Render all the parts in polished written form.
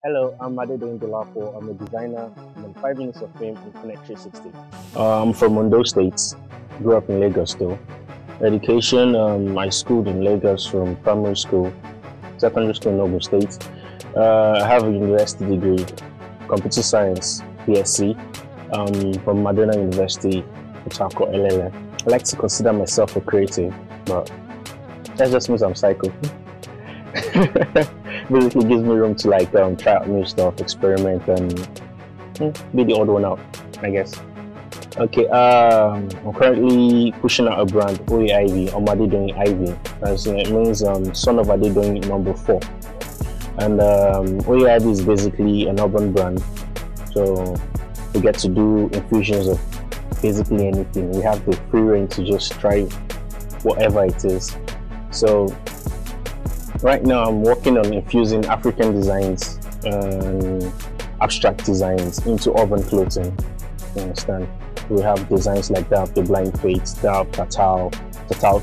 Hello, I'm Adedoyin Dolapo. I'm a designer. I'm on 5 minutes of fame in CONNECT360. I'm from Ondo State. Grew up in Lagos though. Education, I schooled in Lagos from primary school, secondary school in Ogun State. I have a university degree, computer science, PSc, from Madonna University, which I call LLM. I like to consider myself a creative, but that just means I'm psycho. Basically gives me room to try out new stuff, experiment, and be the odd one out, I guess. Okay, I'm currently pushing out a brand, Oaiv, or Adedoyin Ivy. As it means son of Adedoyin number 4. And Oaiv is basically an urban brand, so we get to do infusions of basically anything. We have the free reign to just try whatever it is. So right now I'm working on infusing African designs and abstract designs into urban clothing. You understand? We have designs like that of the Blind Fates, that of Tatao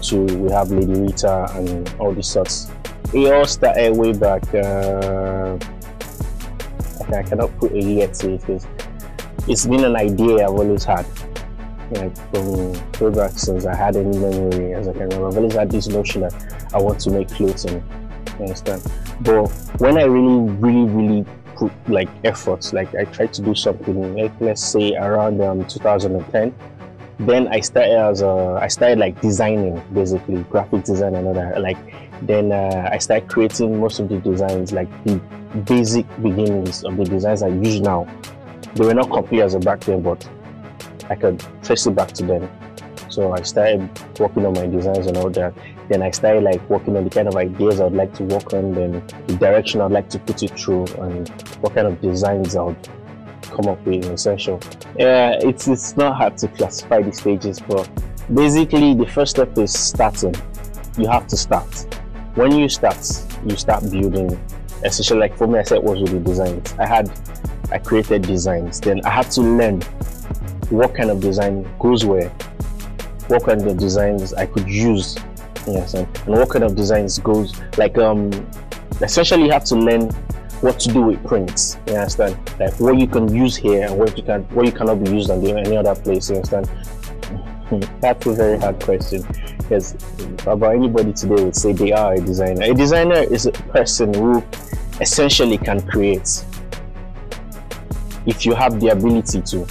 2, we have Lady Rita and all these sorts. It all started way back, I cannot put a year to it because it's been an idea I've always had. Like from way back since I had any memory as I can remember. I've always had this notion that I want to make clothing. You understand? But when I really put like efforts, like I tried to do something, like let's say around 2010, then I started like designing, basically graphic design and all that. Like then I started creating most of the designs, like the basic beginnings of the designs I use now. They were not complete as a back then, but I could trace it back to them. So I started working on my designs and all that. Then I started like working on the kind of ideas I'd like to work on, then the direction I'd like to put it through, and what kind of designs I would come up with in essential. Yeah, it's not hard to classify the stages, but basically the first step is starting. You have to start. When you start building. Essentially, like for me, I said was with the designs. I created designs. Then I had to learn what kind of design goes where, what kind of designs I could use. Yes, and what kind of designs goes like essentially you have to learn what to do with prints. You understand? Like what you can use here and what you cannot be used on any other place. You understand? That's a very hard question because about anybody today would say they are a designer. A designer is a person who essentially can create if you have the ability to.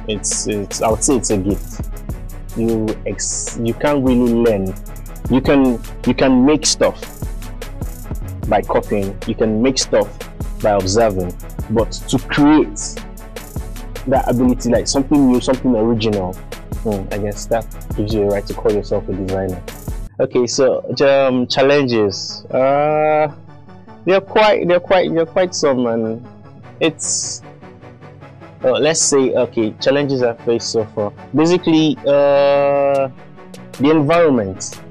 It's I would say it's a gift. You can't really learn. You can make stuff by copying, you can make stuff by observing, but to create that ability, like something new, something original, I guess that gives you a right to call yourself a designer. Okay, so challenges, they're quite some, and it's let's say, okay, challenges I faced so far. Basically, the environment.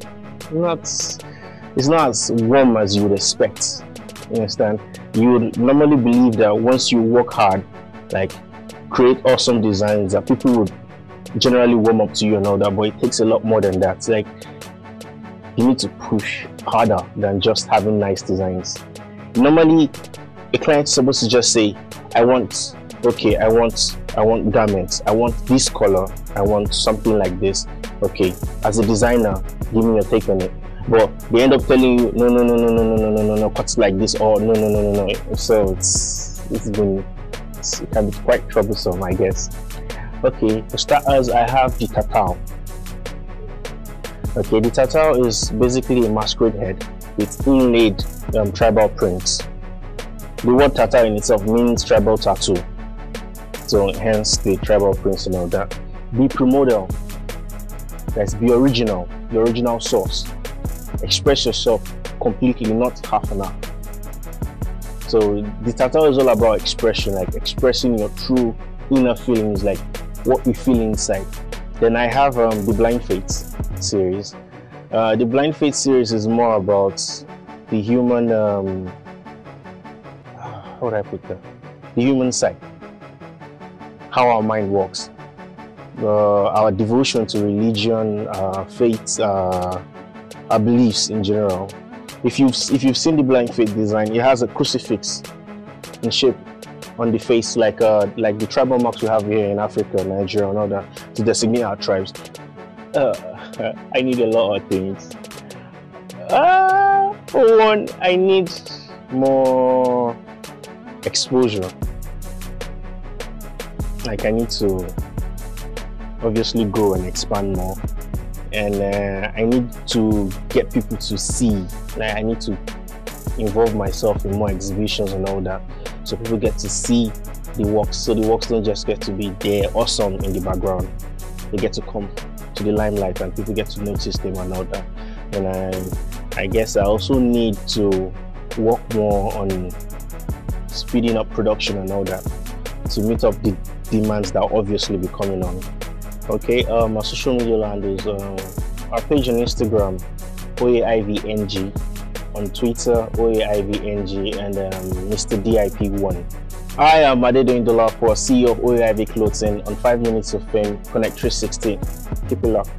It's not as warm as you would expect. You understand? You would normally believe that once you work hard, like create awesome designs, that people would generally warm up to you and all that, but it takes a lot more than that. Like you need to push harder than just having nice designs. Normally a client is supposed to just say, I want garments, I want this color, I want something like this. Okay, as a designer, give me your take on it. But they end up telling you, no, cuts like this, or no. So it can be quite troublesome, I guess. Okay, for starters, I have the Tatao. Okay, the Tatao is basically a masquerade head with inlaid tribal prints. The word Tatao in itself means tribal tattoo, so hence the tribal prints and all that. Be primordial. That's be original, the original source. Express yourself completely, not half and half. So the Tatao is all about expression, like expressing your true inner feelings, like what you feel inside. Then I have the Blind Fates series. The Blind Fates series is more about the human, how would I put that? The human side, how our mind works. Our devotion to religion, faith, our beliefs in general. If you've seen the Blind Faith design, it has a crucifix in shape on the face, like the tribal marks we have here in Africa, Nigeria, and all that, to designate our tribes. I need a lot of things. For one, I need more exposure. Like, I need to obviously grow and expand more, and I need to get people to see. Like, I need to involve myself in more exhibitions and all that, so people get to see the works. So the works don't just get to be there awesome in the background, they get to come to the limelight and people get to notice them and all that. And I guess I also need to work more on speeding up production and all that to meet up the demands that obviously be coming on. Okay, our social media handles, our page on Instagram, OAIVNG, on Twitter, OAIVNG, and Mr. DIP1. I am Adedoyin Dolapo, CEO of Oaiv Clothing, on 5 Minutes of Fame, CONNECT360. Keep it locked.